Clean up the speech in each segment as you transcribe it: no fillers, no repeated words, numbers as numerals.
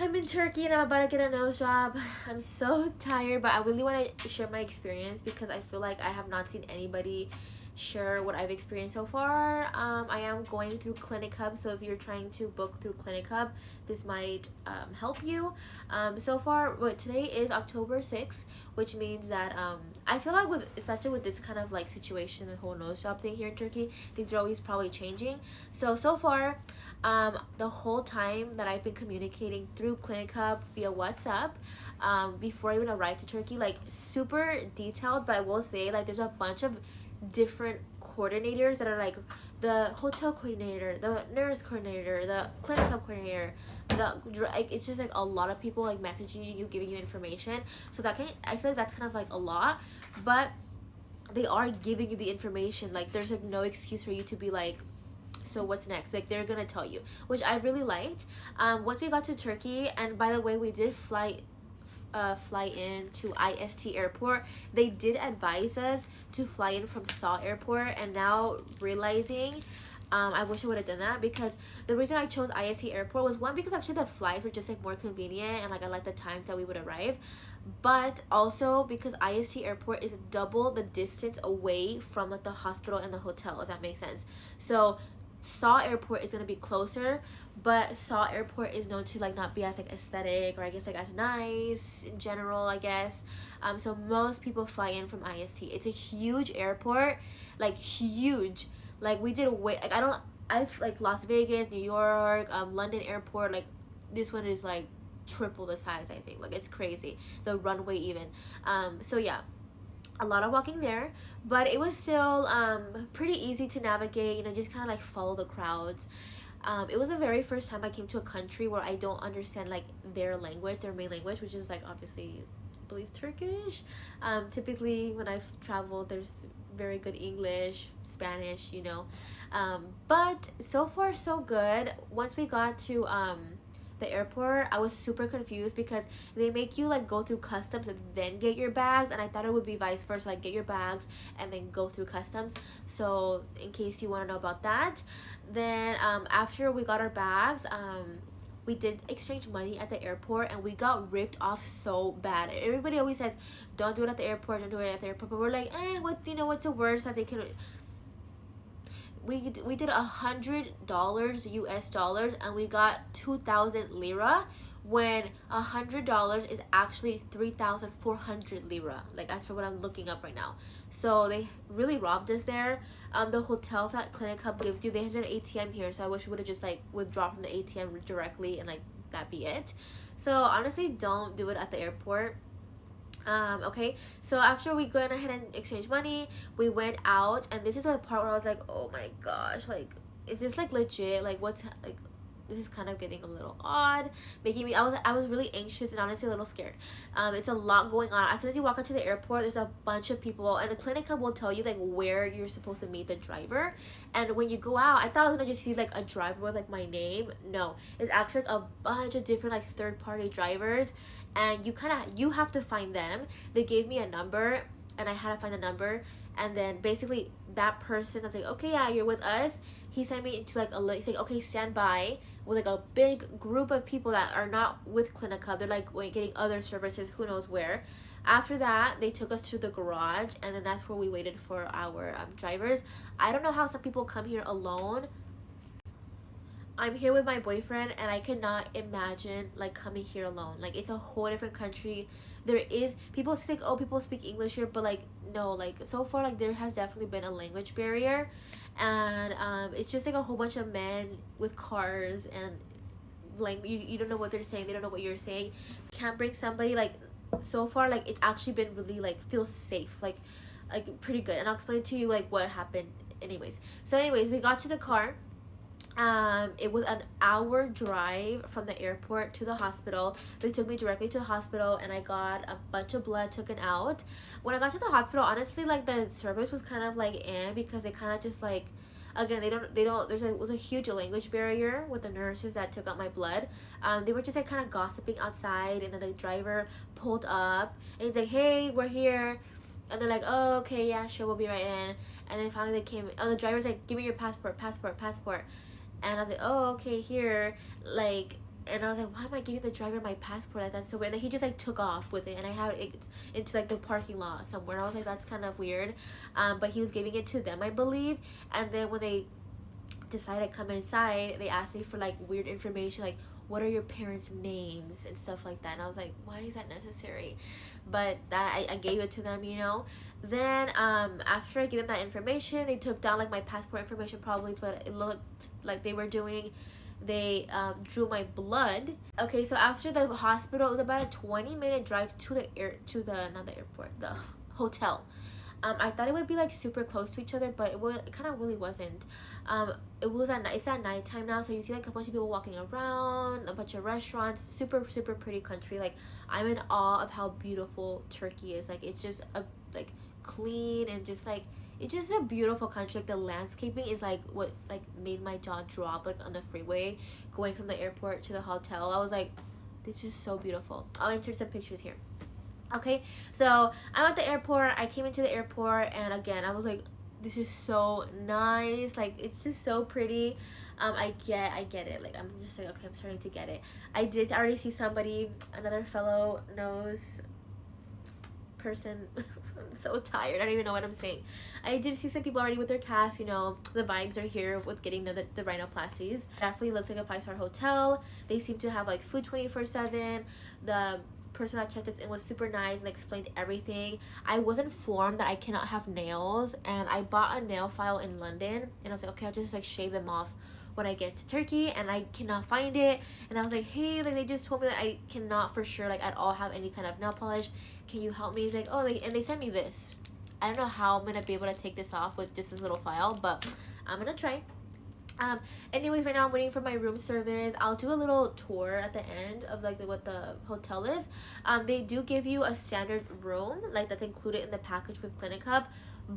I'm in Turkey and I'm about to get a nose job. I'm so tired, but I really want to share my experience because I feel like I have not seen anybody share what I've experienced so far. I am going through Clinic Hub, so if you're trying to book through Clinic Hub, this might help you. So far, what today is October 6th, which means that I feel like with especially with this kind of like situation, the whole nose job thing here in Turkey, things are always probably changing. So far, the whole time that I've been communicating through Clinic Hub via WhatsApp, before I even arrived to Turkey, like super detailed, but I will say like there's a bunch of different coordinators that are like the hotel coordinator, the nurse coordinator, the Clinic Hub coordinator, like it's just like a lot of people like messaging you, giving you information. So that can I feel like that's kind of like a lot, but they are giving you the information. Like there's like no excuse for you to be like, so what's next, like they're gonna tell you, which I really liked. Once we got to Turkey, and by the way, we did fly in to IST airport. They did advise us to fly in from Seoul airport, and now realizing I wish I would have done that, because the reason I chose IST airport was one, because actually the flights were just like more convenient and like I like the time that we would arrive, but also because IST airport is double the distance away from like the hospital and the hotel, if that makes sense. So Seoul airport is gonna be closer, but Seoul airport is known to like not be as like aesthetic, or I guess like as nice in general, I guess. So most people fly in from IST. It's a huge airport, like huge. Like we did wait, like I've like Las Vegas, New York, London airport, like this one is like triple the size, I think. Like it's crazy, the runway even. So yeah, a lot of walking there, but it was still pretty easy to navigate, you know, just kind of like follow the crowds. It was the very first time I came to a country where I don't understand like their language, their main language, which is like obviously I believe Turkish. Typically when I've traveled, there's very good English, Spanish, you know. But so far so good. Once we got to the airport, I was super confused because they make you like go through customs and then get your bags, and I thought it would be vice versa, like get your bags and then go through customs. So in case you want to know about that, then after we got our bags, we did exchange money at the airport, and we got ripped off so bad. Everybody always says don't do it at the airport, don't do it at the airport, but we're like, what, you know, what's the worst that they can. We did $100 US dollars, and we got 2,000 lira, when $100 is actually 3,400 lira, like as for what I'm looking up right now. So they really robbed us there. The hotel that Clinic Hub gives you, they have an ATM here, so I wish we would have just like withdrawn from the ATM directly and like that be it. So honestly, don't do it at the airport. Okay, so after we went ahead and exchanged money, we went out, and this is the part where I was like, oh my gosh, like is this like legit, like what's like, this is kind of getting a little odd, making me, I was really anxious and honestly a little scared. It's a lot going on. As soon as you walk into the airport, there's a bunch of people, and the Clinic Hub will tell you like where you're supposed to meet the driver. And when you go out, I thought I was gonna just see like a driver with like my name. No, it's actually like a bunch of different like third-party drivers, and you have to find them. They gave me a number, and I had to find the number, and then basically that person was like, okay, yeah, you're with us. He sent me into like he's like, okay, stand by, with like a big group of people that are not with Clinic Hub. They're like getting other services, who knows where. After that, they took us to the garage, and then that's where we waited for our drivers. I don't know how some people come here alone. I'm here with my boyfriend, and I cannot imagine like coming here alone. Like it's a whole different country. There is, people think, oh, people speak English here, but like no, like so far like there has definitely been a language barrier, and it's just like a whole bunch of men with cars, and like you don't know what they're saying, they don't know what you're saying. Can't bring somebody, like so far like it's actually been really like feels safe, like pretty good, and I'll explain to you like what happened. Anyways, we got to the car. It was an hour drive from the airport to the hospital. They took me directly to the hospital, and I got a bunch of blood taken out. When I got to the hospital, honestly, like the service was kind of like because they kind of just like, again, they don't was a huge language barrier with the nurses that took out my blood. They were just like kind of gossiping outside, and then the driver pulled up, and he's like, hey, we're here. And they're like, oh, okay, yeah, sure, we'll be right in. And then finally they came, oh, the driver's like, give me your passport. And I was like, oh, okay, here. Like, And I was like, why am I giving the driver my passport? Like, that's so weird. Like, he just like took off with it, and I had it into like the parking lot somewhere. And I was like, that's kind of weird. But he was giving it to them, I believe. And then when they decided to come inside, they asked me for like weird information, like what are your parents' names and stuff like that. And I was like, why is that necessary? But that I gave it to them, you know. Then after I gave them that information, they took down like my passport information, probably what it looked like they were doing. They drew my blood. Okay, so after the hospital, it was about a 20-minute drive to the not the airport, the hotel. I thought it would be like super close to each other, but it kind of really wasn't. It's at nighttime now, so you see like a bunch of people walking around, a bunch of restaurants, super super pretty country. Like, I'm in awe of how beautiful Turkey is. Like, it's just a like clean and just like it's just a beautiful country. Like, the landscaping is like what like made my jaw drop, like on the freeway going from the airport to the hotel. I was like, this is so beautiful. I'll insert some pictures here. Okay, so I'm at the airport. I came into the airport, and again I was like, this is so nice. Like, it's just so pretty. I get it. Like, I'm just like, okay, I'm starting to get it. I did already see somebody, another fellow nose person. I'm so tired, I don't even know what I'm saying. I did see some people already with their cast. You know, the vibes are here with getting the rhinoplasties. Definitely looks like a 5-star hotel. They seem to have like food 24/7. The person that checked us in was super nice and explained everything. I was informed that I cannot have nails, and I bought a nail file in London, and I was like, okay, I'll just like shave them off when I get to Turkey, and I cannot find it. And I was like, hey, like, they just told me that I cannot for sure like at all have any kind of nail polish. Can you help me? He's like, oh, and they sent me this. I don't know how I'm gonna be able to take this off with just this little file, but I'm gonna try. Anyways, right now I'm waiting for my room service. I'll do a little tour at the end of like what the hotel is. They do give you a standard room, like that's included in the package with Clinic Hub,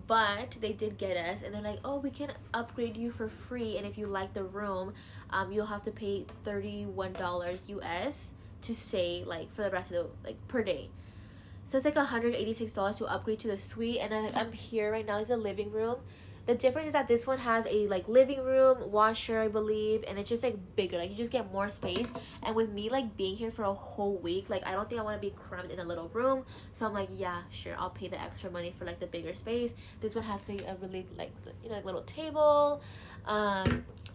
but they did get us, and they're like, oh, we can upgrade you for free, and if you like the room, you'll have to pay $31 US to stay like for the rest of the like per day. So it's like $186 to upgrade to the suite, and I'm here right now. It's a living room. The difference is that this one has a like living room, washer, I believe, and it's just like bigger. Like, you just get more space. And with me like being here for a whole week, like I don't think I want to be crammed in a little room. So I'm like, yeah, sure, I'll pay the extra money for like the bigger space. This one has like a really like, you know, like little table. I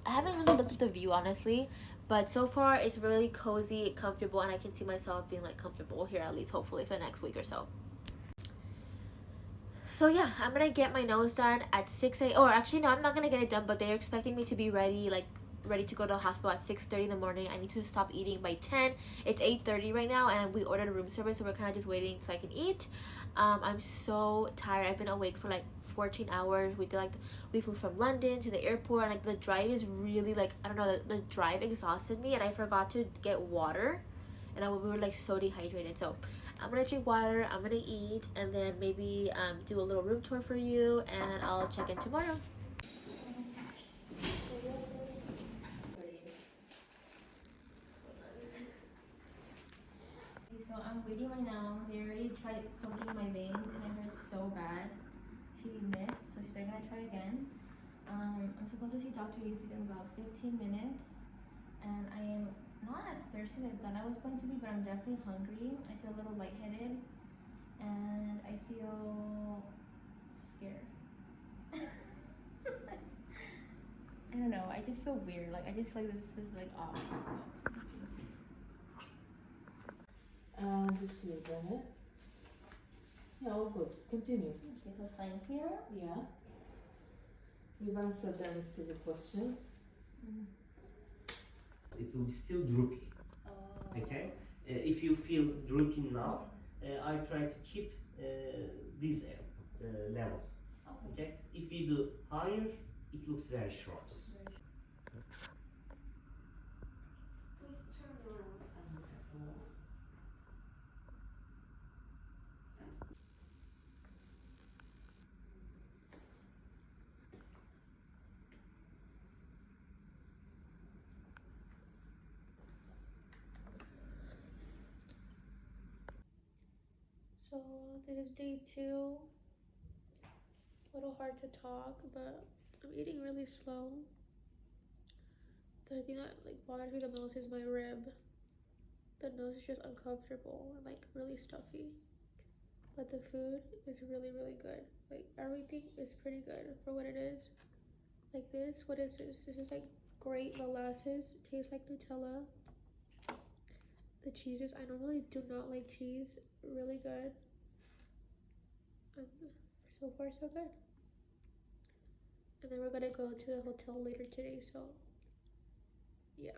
haven't really looked at the view, honestly, but so far it's really cozy, comfortable, and I can see myself being like comfortable here, at least hopefully for the next week or so. So yeah, I'm gonna get my nose done at 6 a.m. Or actually, no, I'm not gonna get it done, but they're expecting me to be ready, like ready to go to the hospital at 6:30 in the morning. I need to stop eating by 10. It's 8:30 right now, and we ordered a room service, so we're kind of just waiting so I can eat. I'm so tired. I've been awake for like 14 hours. We flew from London to the airport, and like the drive is really like, I don't know, the drive exhausted me, and I forgot to get water, and we were like so dehydrated. So I'm gonna drink water, I'm gonna eat, and then maybe do a little room tour for you, and I'll check in tomorrow. Okay, so I'm waiting right now. They already tried poking my veins, and it hurts so bad. She missed, so they're gonna try again. I'm supposed to see Dr. Yusuf in about 15 minutes, and I am not as thirsty as I thought I was going to be, but I'm definitely hungry. I feel a little lightheaded, and I feel scared. I don't know, I just feel weird. Like, I just feel like this is like off. And this will be. Yeah, all good. Continue. Okay, so sign here. Yeah. You've answered the anesthesia questions. It will be still droopy. Oh. Okay. If you feel droopy now, I try to keep this level. Okay. If you do higher, it looks very short. Please turn around and look at the wall. So this is day 2. A little hard to talk, but I'm eating really slow. The thing that like bothers me the most is my rib. The nose is just uncomfortable and like really stuffy. But the food is really, really good. Like everything is pretty good for what it is. Like this, what is this? This is like great molasses. Tastes like Nutella. The cheeses, I normally do not like cheese. Really good. So far so good. And then we're gonna go to the hotel later today, so yeah.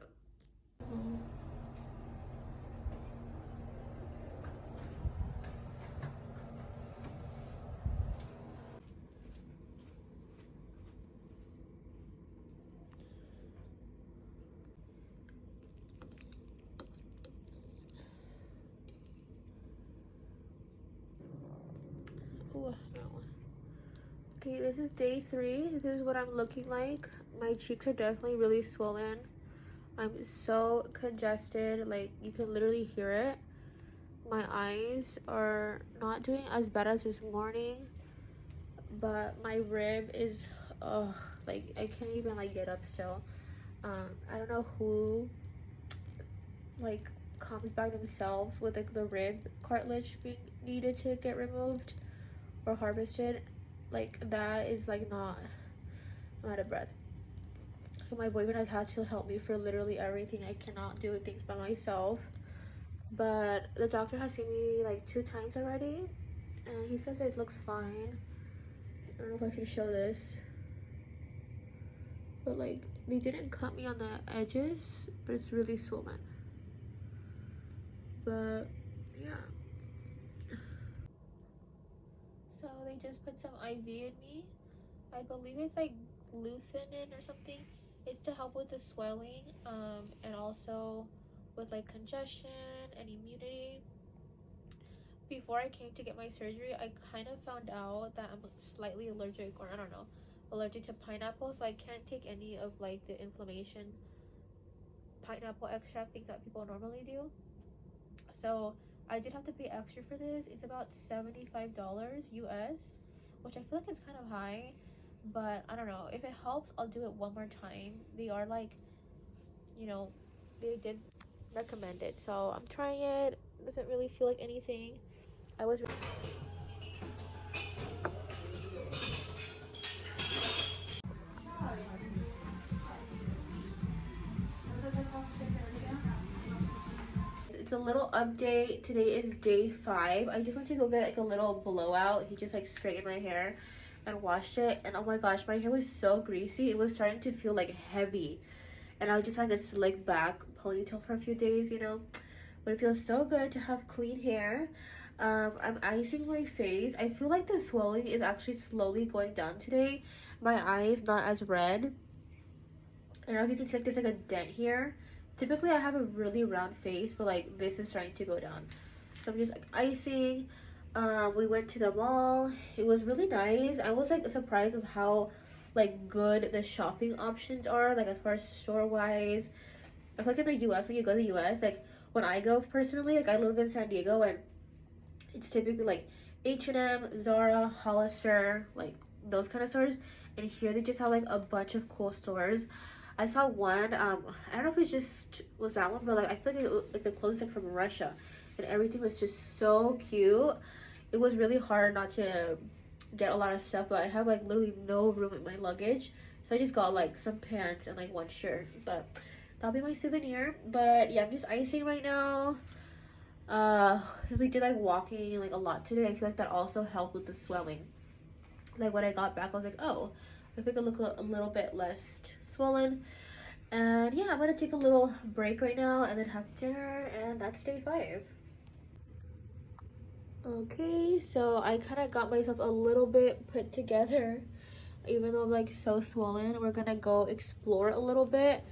Ooh, no. Okay, this is day 3. This is what I'm looking like. My cheeks are definitely really swollen. I'm so congested, like you can literally hear it. My eyes are not doing as bad as this morning, but my rib is, like I can't even like get up still. I don't know who like comes by themselves with like the rib cartilage being needed to get removed or harvested. Like that is like not, I'm out of breath. My boyfriend has had to help me for literally everything. I cannot do things by myself. But the doctor has seen me like 2 times already, and he says it looks fine. I don't know if I should show this, but like they didn't cut me on the edges, but it's really swollen. But yeah. So they just put some IV in me. I believe it's like glutenin or something. It's to help with the swelling, and also with like congestion and immunity. Before I came to get my surgery, I kind of found out that I'm slightly allergic, or I don't know, allergic to pineapple, so I can't take any of like the inflammation pineapple extract things that people normally do. So I did have to pay extra for this. It's about $75 US, which I feel like is kind of high, but I don't know. If it helps, I'll do it one more time. They are like, you know, they did recommend it, so I'm trying it. Doesn't really feel like anything. I was It's a little update. Today is day 5. I just went to go get like a little blowout. He just like straightened my hair and washed it, and oh my gosh, my hair was so greasy. It was starting to feel like heavy, and I just had a slick back ponytail for a few days, you know. But it feels so good to have clean hair. I'm icing my face. I feel like the swelling is actually slowly going down today. My eye is not as red. I don't know if you can see, like there's like a dent here. Typically I have a really round face, but like this is starting to go down. So I'm just like icing. We went to the mall. It was really nice. I was like surprised of how like good the shopping options are, like as far as store wise. I feel like in the US, when you go to the US, like when I go personally, like I live in San Diego, and it's typically like H&M, Zara, Hollister, like those kind of stores. And here they just have like a bunch of cool stores. I saw one, I don't know if it just was that one, but like I feel like like the clothes like from Russia, and everything was just so cute. It was really hard not to get a lot of stuff, but I have like literally no room in my luggage, so I just got like some pants and like one shirt. But that'll be my souvenir. But yeah, I'm just icing right now. We did like walking like a lot today. I feel like that also helped with the swelling. Like when I got back, I was like, oh, I think I look a little bit less swollen. And yeah, I'm gonna take a little break right now and then have dinner, and that's day 5. Okay, so I kind of got myself a little bit put together, even though I'm like so swollen. We're gonna go explore a little bit.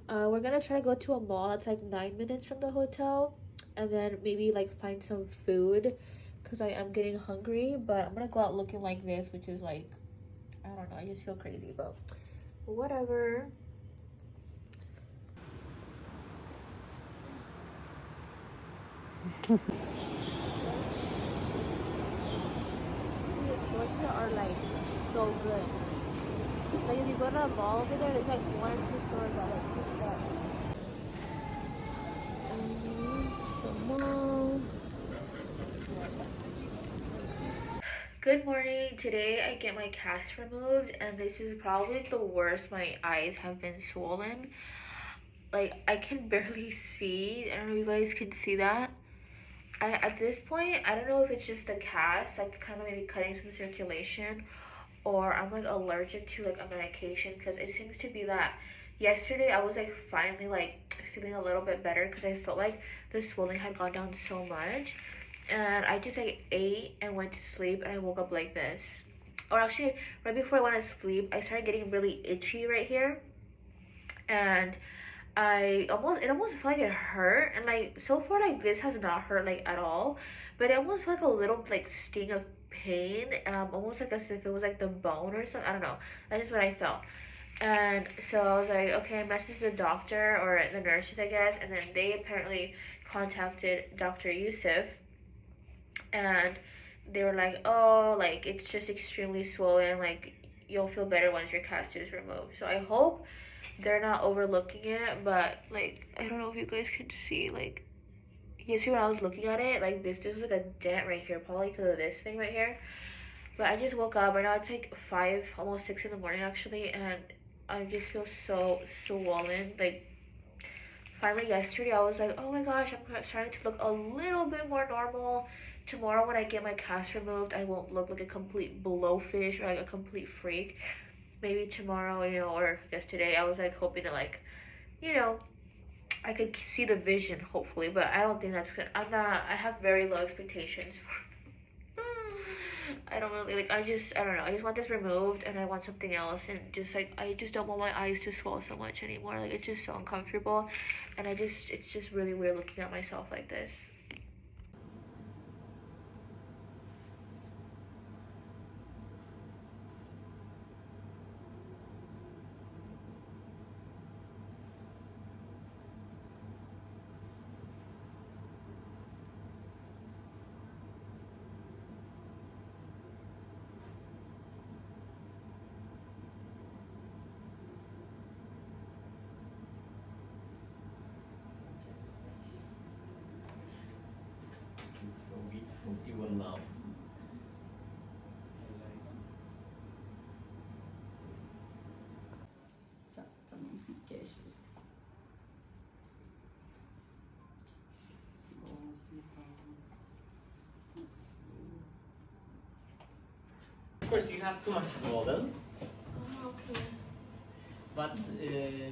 We're gonna try to go to a mall that's like 9 minutes from the hotel, and then maybe like find some food, because I am getting hungry. But I'm gonna go out looking like this, which is like, I don't know, I just feel crazy, but whatever. The stores here are like so good. Like if you go to a mall over there, there's like 1 or 2 stores that like fix up. Good morning. Today I get my cast removed, and this is probably the worst. My eyes have been swollen. Like, I can barely see. I don't know if you guys can see that. At this point, I don't know if it's just the cast that's kind of maybe cutting some circulation, or I'm like allergic to like a medication, because it seems to be that yesterday I was like finally like feeling a little bit better because I felt like the swelling had gone down so much, and I just like ate and went to sleep, and I woke up like this. Or actually, right before I went to sleep, I started getting really itchy right here, and it almost felt like it hurt, and like so far like this has not hurt like at all, but it almost felt like a little like sting of pain, almost like as if it was like the bone or something. I don't know. That's just what I felt. And so I was like, okay, I messaged the doctor or the nurses, I guess, and then they apparently contacted Dr. Yusuf, and they were like, oh, like it's just extremely swollen, like you'll feel better once your cast is removed. So I hope they're not overlooking it, but like I don't know if you guys can see, like yesterday when I was looking at it, like this was like a dent right here, probably because of this thing right here. But I just woke up right now. It's like 5, almost 6 in the morning actually, and I just feel so swollen. Like finally yesterday I was like, oh my gosh, I'm starting to look a little bit more normal. Tomorrow when I get my cast removed, I won't look like a complete blowfish or like a complete freak. Maybe tomorrow, or I guess today, I was like hoping that like, you know, I could see the vision hopefully, but I don't think that's good. I have very low expectations. I don't really like, I don't know. I just want this removed, and I want something else, and just like, I just don't want my eyes to swell so much anymore. Like, it's just so uncomfortable, and it's just really weird looking at myself like this. It's so beautiful even now. Tamam, geçti. Olmasını kaldım. Of course, you have too much swollen, Oh, okay. but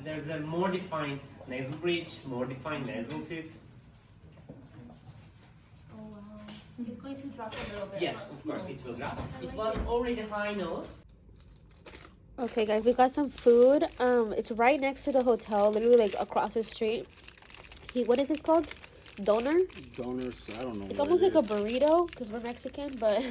there's a more defined nasal bridge, more defined nasal tip. Oh wow. It's going to drop a little bit. Yes, of course, it will drop. It was already high nose. Okay, guys, we got some food. It's right next to the hotel, literally like across the street. What is this called? Doner? Donors, I don't know. It's what almost it like a is. burrito because we're Mexican, but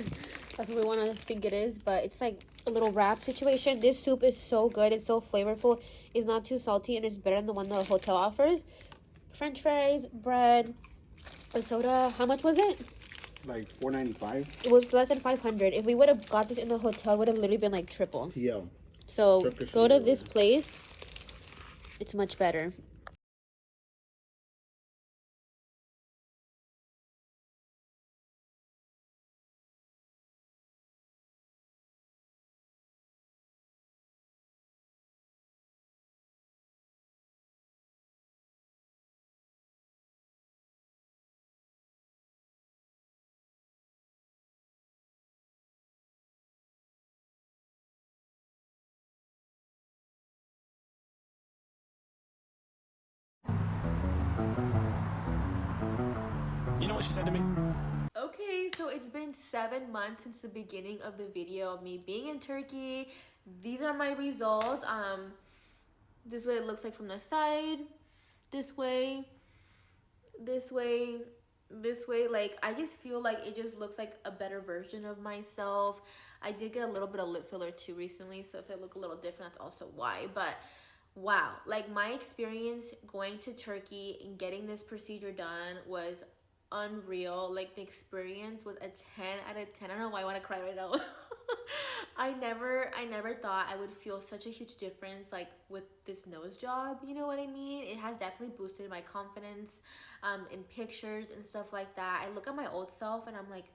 that's what we want to think it is. But it's like a little wrap situation. This soup is so good. It's so flavorful. It's not too salty, and it's better than the one the hotel offers. French fries, bread, a soda. How much was it? Like $4.95 It was less than 500. If we would have got this in the hotel, it would have literally been like triple. TL. So Turkish go to lira. this place. It's much better. You know what she said to me? Okay, so it's been 7 months since the beginning of the video of me being in Turkey. These are my results. This is what it looks like from the side. This way, this way, this way. Like, I just feel like it just looks like a better version of myself. I did get a little bit of lip filler too recently, so if it look a little different, that's also why. But wow, like my experience going to Turkey and getting this procedure done was unreal. Like the experience was a 10 out of 10. I don't know why I want to cry right now. I never thought I would feel such a huge difference like with this nose job, you know what I mean? It has definitely boosted my confidence in pictures and stuff like that. I look at my old self and I'm like,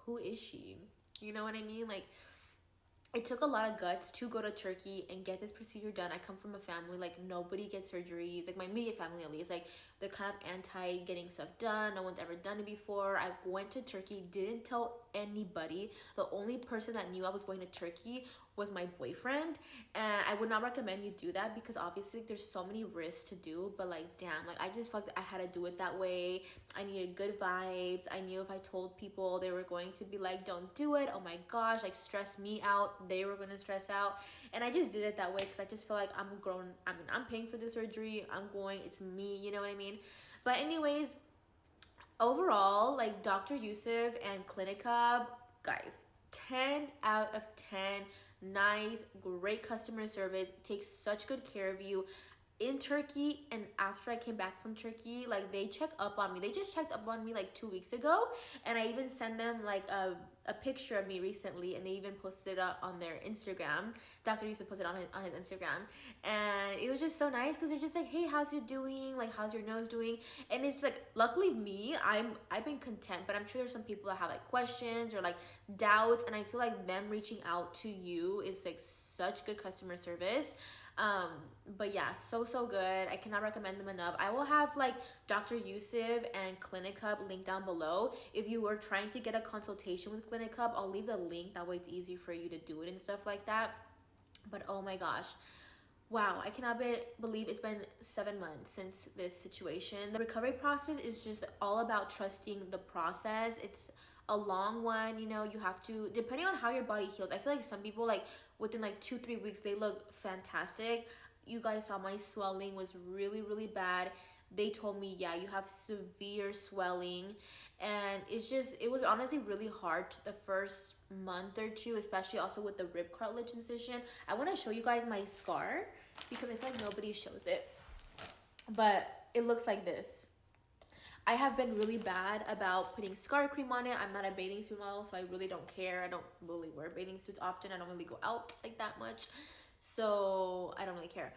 who is she? You know what I mean? Like, it took a lot of guts to go to Turkey and get this procedure done. I come from a family, like, nobody gets surgeries, like my immediate family at least, like they're kind of anti getting stuff done. No one's ever done it before. I went to Turkey, didn't tell anybody. The only person that knew I was going to Turkey was my boyfriend, and I would not recommend you do that because obviously there's so many risks to do, but like, damn, like I just felt like I had to do it that way. I needed good vibes. I knew if I told people, they were going to be like, don't do it, oh my gosh, like stress me out, they were gonna stress out, and I just did it that way because I just feel like I'm grown. I mean, I'm paying for the surgery, I'm going, it's me, you know what I mean? But anyways, overall, like Dr. Yusuf and Clinic Hub, guys, 10 out of 10. Nice, great customer service, takes such good care of you in Turkey. And after I came back from Turkey, like they check up on me. They just checked up on me like 2 weeks ago, and I even sent them like a picture of me recently, and they even posted it up on their Instagram. Dr. Yusuf posted on his Instagram, and it was just so nice because they're just like, hey, how's you doing, like how's your nose doing? And it's like, luckily me, I've been content, but I'm sure there's some people that have like questions or like doubts, and I feel like them reaching out to you is like such good customer service. But yeah, so good. I cannot recommend them enough. I will have like Dr. Yusuf and Clinic Hub linked down below. If you were trying to get a consultation with Clinic Hub, I'll leave the link, that way it's easy for you to do it and stuff like that. But oh my gosh, wow, I cannot believe it's been 7 months since this situation. The recovery process is just all about trusting the process. It's a long one, you know. You have to, depending on how your body heals. I feel like some people, like within like 2-3 weeks, they look fantastic. You guys saw my swelling was really bad. They told me, yeah, you have severe swelling, and it was honestly really hard the first month or two, especially also with the rib cartilage incision. I want to show you guys my scar because I feel like nobody shows it, but it looks like this. I have been really bad about putting scar cream on it. I'm not a bathing suit model, so I really don't care. I don't really wear bathing suits often. I don't really go out like that much, so I don't really care.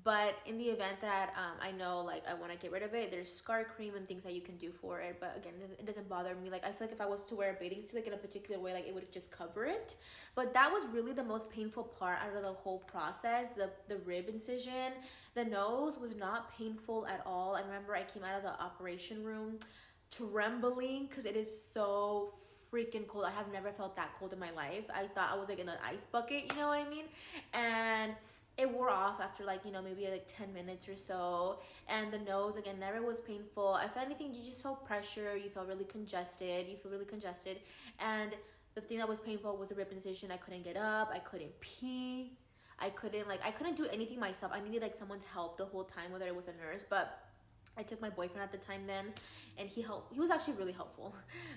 But in the event that I know like I want to get rid of it, there's scar cream and things that you can do for it. But again, it doesn't bother me. Like I feel like if I was to wear a bathing suit like in a particular way, like it would just cover it. But that was really the most painful part out of the whole process. The rib incision. The nose was not painful at all. I remember I came out of the operation room trembling because it is so freaking cold. I have never felt that cold in my life. I thought I was like in an ice bucket, you know what I mean? And it wore off after like, you know, maybe like 10 minutes or so. And the nose, again, never was painful. If anything, you just felt pressure. You felt really congested. You feel really congested. And the thing that was painful was the rib incision. I couldn't get up. I couldn't pee. I couldn't do anything myself. I needed like someone's help the whole time, whether it was a nurse. But I took my boyfriend at the time then, and he was actually really helpful,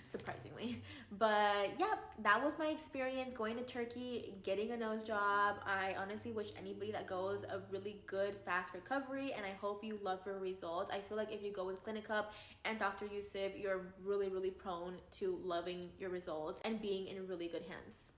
surprisingly. But yeah, that was my experience going to Turkey, getting a nose job. I honestly wish anybody that goes a really good, fast recovery, and I hope you love your results. I feel like if you go with Clinic Hub and Dr. Yusuf, you're really prone to loving your results and being in really good hands.